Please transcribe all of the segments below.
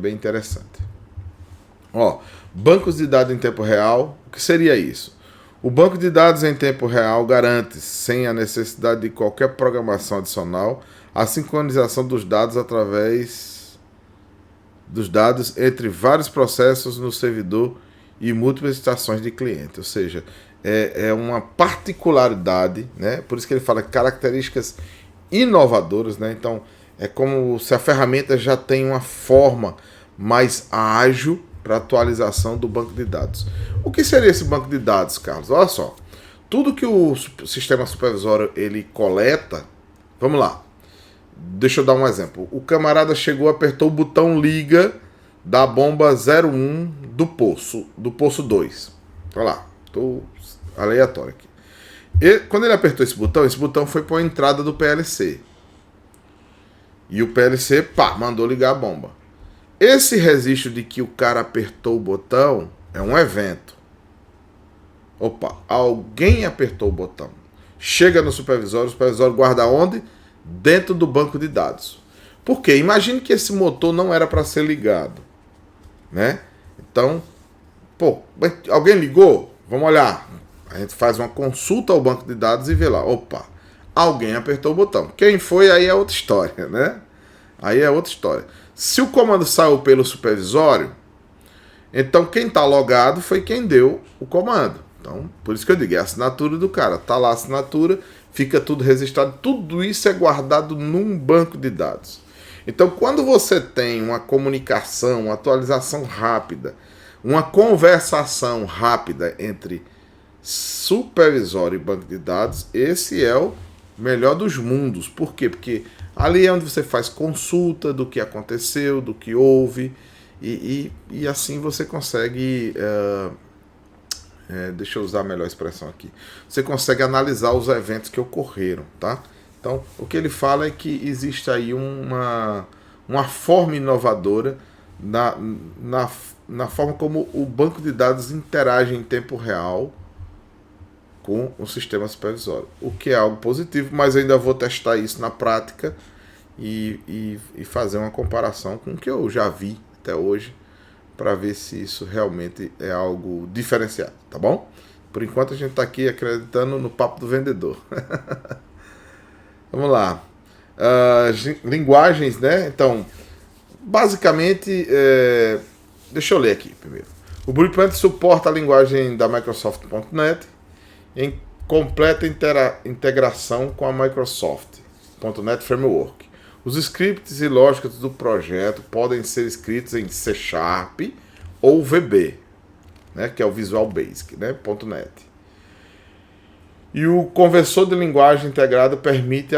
bem interessante. Ó, bancos de dados em tempo real, o que seria isso? O banco de dados em tempo real garante, sem a necessidade de qualquer programação adicional, a sincronização dos dados através dos dados entre vários processos no servidor e múltiplas estações de cliente. Ou seja, é uma particularidade, né? Por isso que ele fala características inovadoras, né? Então, é como se a ferramenta já tem uma forma mais ágil para atualização do banco de dados. O que seria esse banco de dados, Carlos? Olha só, tudo que o sistema supervisório ele coleta, vamos lá, deixa eu dar um exemplo. O camarada chegou, apertou o botão liga da bomba 01 do poço 2. Olha lá, estou aleatório aqui. E quando ele apertou esse botão foi para a entrada do PLC. E o PLC, mandou ligar a bomba. Esse registro de que o cara apertou o botão é um evento. Opa, alguém apertou o botão. Chega no supervisório, o supervisório guarda onde? Dentro do banco de dados. Por quê? Imagine que esse motor não era para ser ligado, né? Então, alguém ligou? Vamos olhar. A gente faz uma consulta ao banco de dados e vê lá. Opa, alguém apertou o botão. Quem foi, aí é outra história, né? Aí é outra história. Se o comando saiu pelo supervisório, então quem está logado foi quem deu o comando. Então, por isso que eu digo, é a assinatura do cara. Está lá a assinatura, fica tudo registrado. Tudo isso é guardado num banco de dados. Então, quando você tem uma comunicação, uma atualização rápida, uma conversação rápida entre supervisório e banco de dados, esse é o melhor dos mundos. Por quê? Porque ali é onde você faz consulta do que aconteceu, do que houve, e assim você consegue... deixa eu usar a melhor expressão aqui. Você consegue analisar os eventos que ocorreram, tá? Então, o que ele fala é que existe aí uma forma inovadora na forma como o banco de dados interage em tempo real com o sistema supervisório. O que é algo positivo, mas ainda vou testar isso na prática e fazer uma comparação com o que eu já vi até hoje, para ver se isso realmente é algo diferenciado, tá bom? Por enquanto a gente está aqui acreditando no papo do vendedor. Vamos lá. Linguagens, né? Então, basicamente, deixa eu ler aqui primeiro. O Blueprint suporta a linguagem da Microsoft.NET em completa integração com a Microsoft.NET Framework. Os scripts e lógicas do projeto podem ser escritos em C# ou VB, né, que é o Visual Basic, né, .NET. E o conversor de linguagem integrado permite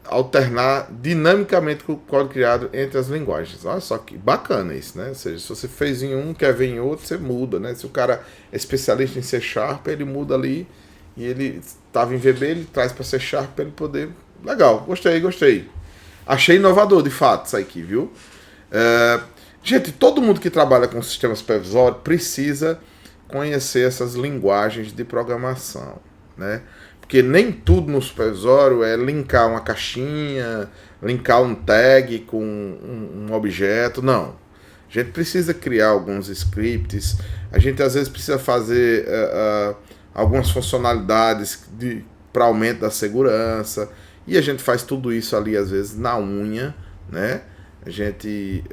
alternar dinamicamente com o código criado entre as linguagens. Olha só que bacana isso, né? Ou seja, se você fez em um, quer ver em outro, você muda, né? Se o cara é especialista em C#, ele muda ali, e ele estava em VB, ele traz para C# para ele poder... Legal, gostei. Achei inovador, de fato, isso aqui, viu? Gente, todo mundo que trabalha com sistema supervisório precisa conhecer essas linguagens de programação, né? Porque nem tudo no supervisório é linkar uma caixinha, linkar um tag com um objeto, não. A gente precisa criar alguns scripts, a gente às vezes precisa fazer algumas funcionalidades para aumento da segurança, e a gente faz tudo isso ali às vezes na unha, né? A gente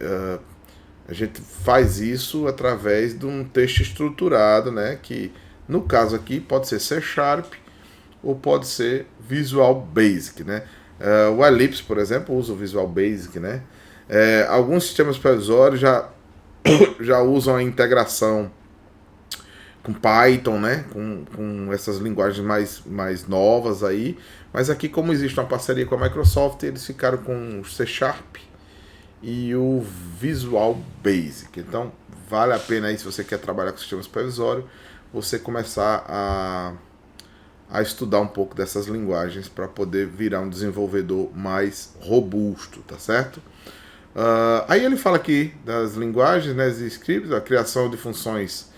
faz isso através de um texto estruturado, né? Que no caso aqui pode ser C# ou pode ser Visual Basic, né? O Ellipse, por exemplo, usa o Visual Basic, né? Alguns sistemas supervisórios já usam a integração com Python, né? Com essas linguagens mais novas aí. Mas aqui, como existe uma parceria com a Microsoft, eles ficaram com o C# e o Visual Basic. Então, vale a pena aí, se você quer trabalhar com sistema supervisório, você começar a estudar um pouco dessas linguagens para poder virar um desenvolvedor mais robusto, tá certo? Aí ele fala aqui das linguagens, né, de scripts, a criação de funções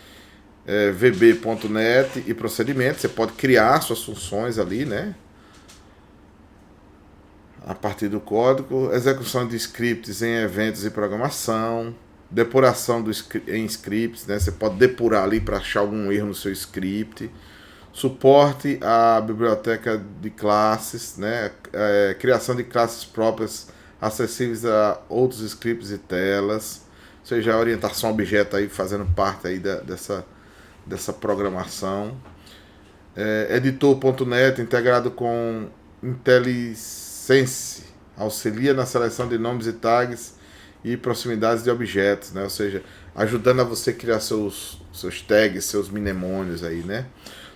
VB.NET e procedimentos. Você pode criar suas funções ali, né? a partir do código, execução de scripts em eventos e programação, depuração em scripts, né? Você pode depurar ali para achar algum erro no seu script, suporte à biblioteca de classes, né? Criação de classes próprias acessíveis a outros scripts e telas, ou seja, a orientação a objeto aí fazendo parte aí dessa programação. Editor.net integrado com IntelliSense, auxilia na seleção de nomes e tags e proximidades de objetos, né? Ou seja, ajudando a você criar seus tags, seus mnemônios aí, né?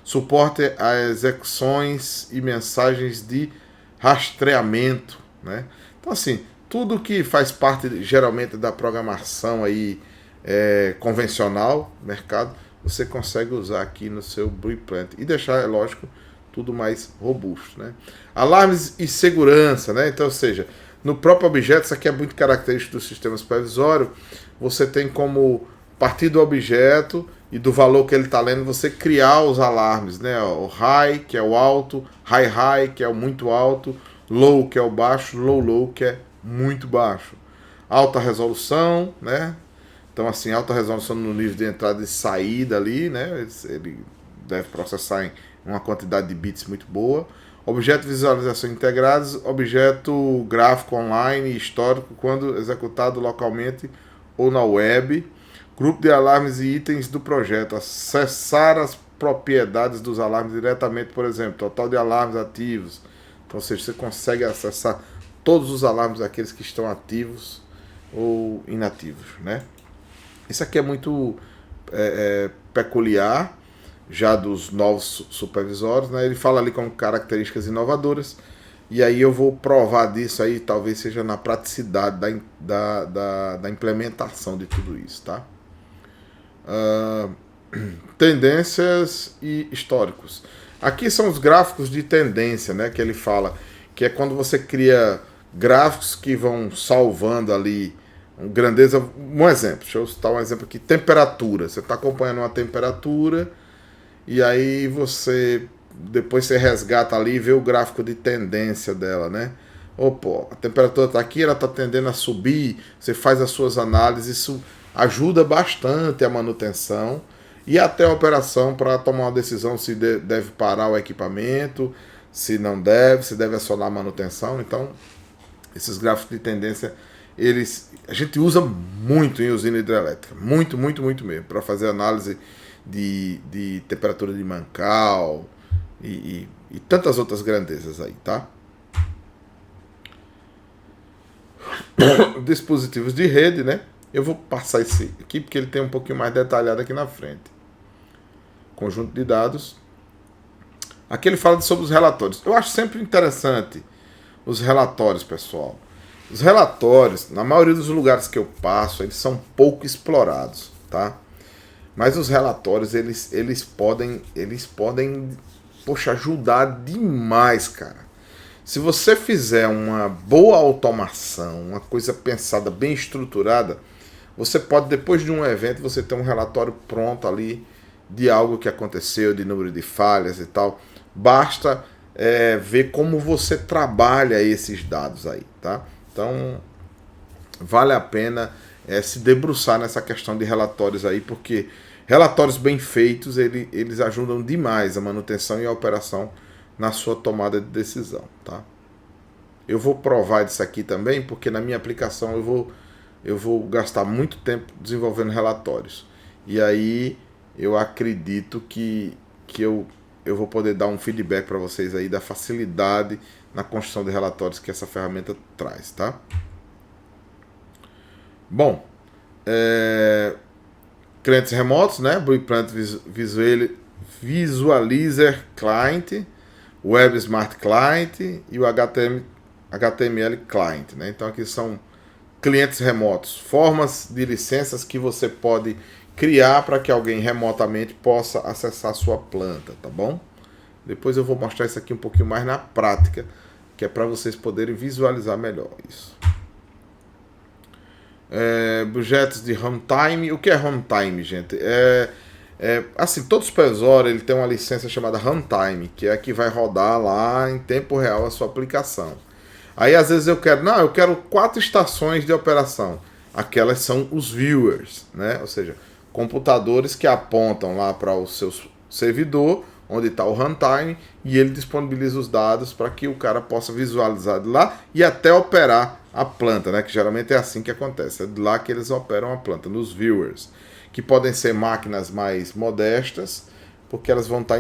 Suporte a execuções e mensagens de rastreamento, né? Então, assim, tudo que faz parte geralmente da programação aí convencional, mercado, você consegue usar aqui no seu Blueprint e deixar, é lógico, tudo mais robusto, né? Alarmes e segurança, né? Então, ou seja, no próprio objeto, isso aqui é muito característico do sistema supervisório, você tem como partir do objeto e do valor que ele está lendo, você criar os alarmes, né? O high, que é o alto, high, que é o muito alto, low, que é o baixo, low, que é muito baixo. Alta resolução, né? Então, assim, alta resolução no nível de entrada e saída ali, né? Ele deve processar em uma quantidade de bits muito boa. Objeto de visualização integrados, objeto gráfico online e histórico quando executado localmente ou na web. Grupo de alarmes e itens do projeto. Acessar as propriedades dos alarmes diretamente, por exemplo, total de alarmes ativos. Então, ou seja, você consegue acessar todos os alarmes daqueles que estão ativos ou inativos, né? Isso aqui é muito peculiar já dos novos supervisórios, né? Ele fala ali com características inovadoras, e aí eu vou provar disso aí, talvez seja na praticidade da implementação de tudo isso, tá? Tendências e históricos. Aqui são os gráficos de tendência, né? Que ele fala, que é quando você cria gráficos que vão salvando ali grandeza. Um exemplo, deixa eu citar um exemplo aqui, temperatura. Você está acompanhando uma temperatura e aí depois você resgata ali e vê o gráfico de tendência dela, né? Opa, a temperatura está aqui, ela está tendendo a subir, você faz as suas análises, isso ajuda bastante a manutenção e até a operação para tomar uma decisão se deve parar o equipamento, se não deve, se deve acionar a manutenção. Então, esses gráficos de tendência, a gente usa muito em usina hidrelétrica, muito mesmo, para fazer análise de temperatura de mancal e tantas outras grandezas aí, tá? Dispositivos de rede, né? Eu vou passar esse aqui porque ele tem um pouquinho mais detalhado aqui na frente. Conjunto de dados. Aqui ele fala sobre os relatórios. Eu acho sempre interessante os relatórios, pessoal. Os relatórios, na maioria dos lugares que eu passo, eles são pouco explorados, tá? Mas os relatórios, eles podem, poxa, ajudar demais, cara. Se você fizer uma boa automação, uma coisa pensada, bem estruturada, você pode, depois de um evento, você ter um relatório pronto ali de algo que aconteceu, de número de falhas e tal. Basta ver como você trabalha esses dados aí, tá? Então, vale a pena se debruçar nessa questão de relatórios aí, porque relatórios bem feitos, eles ajudam demais a manutenção e a operação na sua tomada de decisão, tá? Eu vou provar isso aqui também, porque na minha aplicação eu vou gastar muito tempo desenvolvendo relatórios. E aí eu acredito que eu vou poder dar um feedback para vocês aí da facilidade na construção de relatórios que essa ferramenta traz, tá? Bom, clientes remotos, né? Blueprint Visualizer Client, Web Smart Client e o HTML Client, né? Então aqui são clientes remotos, formas de licenças que você pode criar para que alguém remotamente possa acessar a sua planta, tá bom? Depois eu vou mostrar isso aqui um pouquinho mais na prática, que é para vocês poderem visualizar melhor isso. Objetos de runtime. O que é runtime, gente? Assim, todo supervisor ele tem uma licença chamada runtime, que é a que vai rodar lá em tempo real a sua aplicação. Aí às vezes eu quero 4 estações de operação. Aquelas são os viewers, né? Ou seja, computadores que apontam lá para o seu servidor, onde está o runtime, e ele disponibiliza os dados para que o cara possa visualizar de lá e até operar a planta, né? Que geralmente é assim que acontece. É de lá que eles operam a planta, nos viewers, que podem ser máquinas mais modestas, porque elas vão estar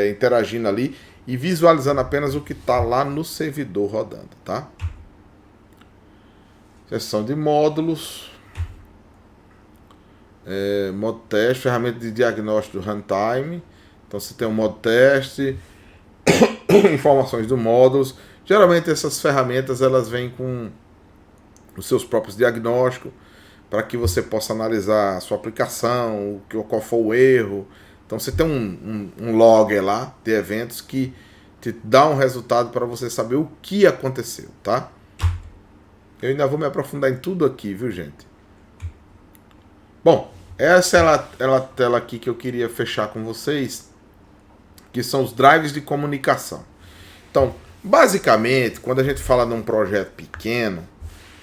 interagindo ali e visualizando apenas o que está lá no servidor rodando, tá? Seção de módulos, modo teste, ferramenta de diagnóstico do runtime. Então você tem um modo teste, informações do módulos. Geralmente essas ferramentas elas vêm com os seus próprios diagnósticos para que você possa analisar a sua aplicação, qual foi o erro. Então você tem um logger lá de eventos que te dá um resultado para você saber o que aconteceu, tá? Eu ainda vou me aprofundar em tudo aqui, viu, gente? Bom, essa é a tela aqui que eu queria fechar com vocês, que são os drives de comunicação. Então, basicamente, quando a gente fala num projeto pequeno,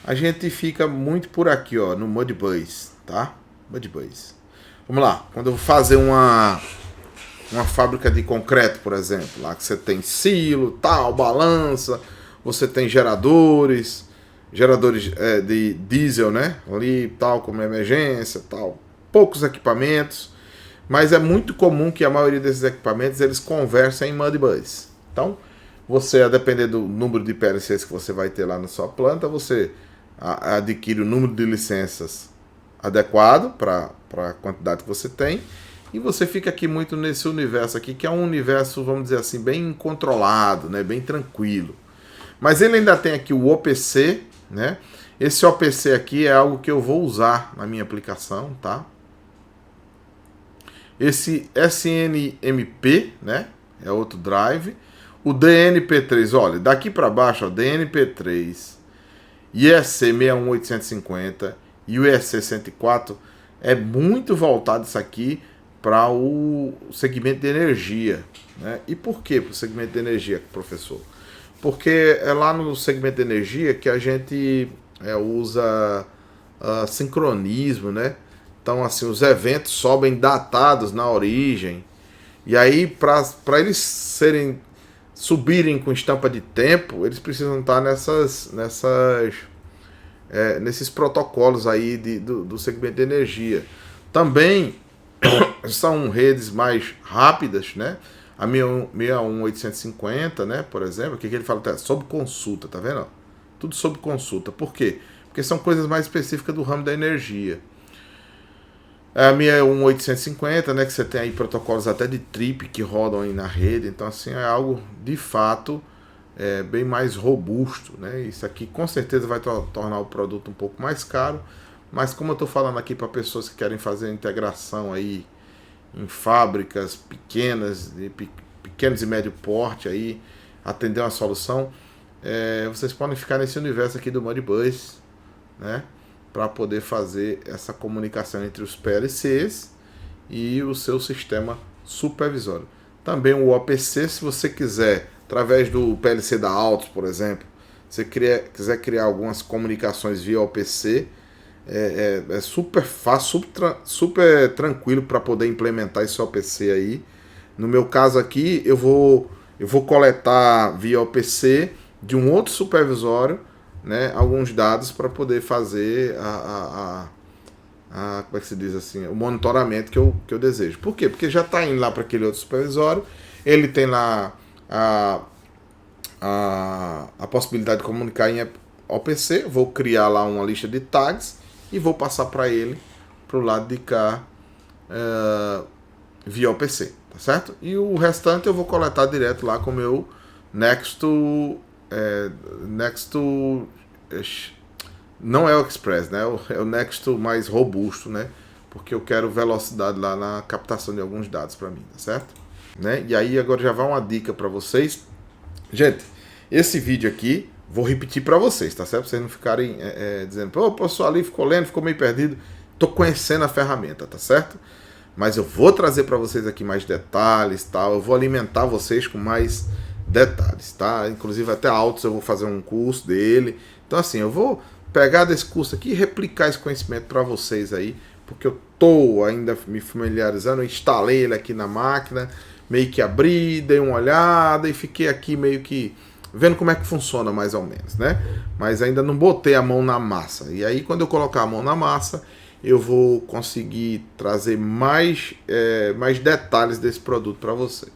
a gente fica muito por aqui, ó, no Modbus, tá? Modbus. Vamos lá, quando eu vou fazer uma fábrica de concreto, por exemplo, lá que você tem silo, tal, balança, você tem geradores de diesel, né? Ali, tal, como emergência, tal. Poucos equipamentos, mas é muito comum que a maioria desses equipamentos eles conversem em Modbus. Então, você, a depender do número de PLCs que você vai ter lá na sua planta, você adquire o número de licenças adequado para a quantidade que você tem, e você fica aqui muito nesse universo aqui, que é um universo, vamos dizer assim, bem controlado, né? Bem tranquilo. Mas ele ainda tem aqui o OPC, né? Esse OPC aqui é algo que eu vou usar na minha aplicação, tá? Esse SNMP, né? É outro drive. O DNP3, olha, daqui para baixo, ó, DNP3, IEC 61850 e o IEC 104 é muito voltado isso aqui para o segmento de energia, né? E por que para o segmento de energia, professor? Porque é lá no segmento de energia que a gente usa sincronismo, né? Então, assim, os eventos sobem datados na origem. E aí, para eles subirem com estampa de tempo, eles precisam estar nesses protocolos aí do segmento de energia. Também são redes mais rápidas, né? A 61850, né, por exemplo, o que ele fala? Sob consulta, tá vendo? Tudo sob consulta. Por quê? Porque são coisas mais específicas do ramo da energia. A 61850, né, que você tem aí protocolos até de trip que rodam aí na rede. Então, assim, é algo, de fato, bem mais robusto, né? Isso aqui, com certeza, vai tornar o produto um pouco mais caro. Mas, como eu estou falando aqui para pessoas que querem fazer a integração aí em fábricas pequenas e médio porte, aí atender uma solução, vocês podem ficar nesse universo aqui do Modbus, né, para poder fazer essa comunicação entre os PLCs e o seu sistema supervisório. Também o OPC, se você quiser, através do PLC da Altos, por exemplo, se você quiser criar algumas comunicações via OPC, é super fácil, super tranquilo para poder implementar esse OPC aí. No meu caso aqui, eu vou coletar via OPC de um outro supervisório, né, alguns dados para poder fazer como é que se diz assim, o monitoramento que eu desejo. Por quê? Porque já está indo lá para aquele outro supervisório, ele tem lá a possibilidade de comunicar em OPC, vou criar lá uma lista de tags e vou passar para ele, para o lado de cá, via OPC, tá certo? E o restante eu vou coletar direto lá com o meu não é o Express, né? É o Nexto mais robusto, né? Porque eu quero velocidade lá na captação de alguns dados para mim, tá certo? Né? E aí agora já vai uma dica para vocês. Gente, esse vídeo aqui vou repetir para vocês, tá certo? Pra vocês não ficarem dizendo, pô, o professor ali ficou lendo, ficou meio perdido. Tô conhecendo a ferramenta, tá certo? Mas eu vou trazer para vocês aqui mais detalhes, tal. Eu vou alimentar vocês com mais detalhes, tá? Inclusive até Autos eu vou fazer um curso dele. Então assim, eu vou pegar desse curso aqui e replicar esse conhecimento para vocês aí, porque eu tô ainda me familiarizando, eu instalei ele aqui na máquina, meio que abri, dei uma olhada e fiquei aqui meio que vendo como é que funciona mais ou menos, né? Mas ainda não botei a mão na massa. E aí quando eu colocar a mão na massa, eu vou conseguir trazer mais detalhes desse produto para vocês.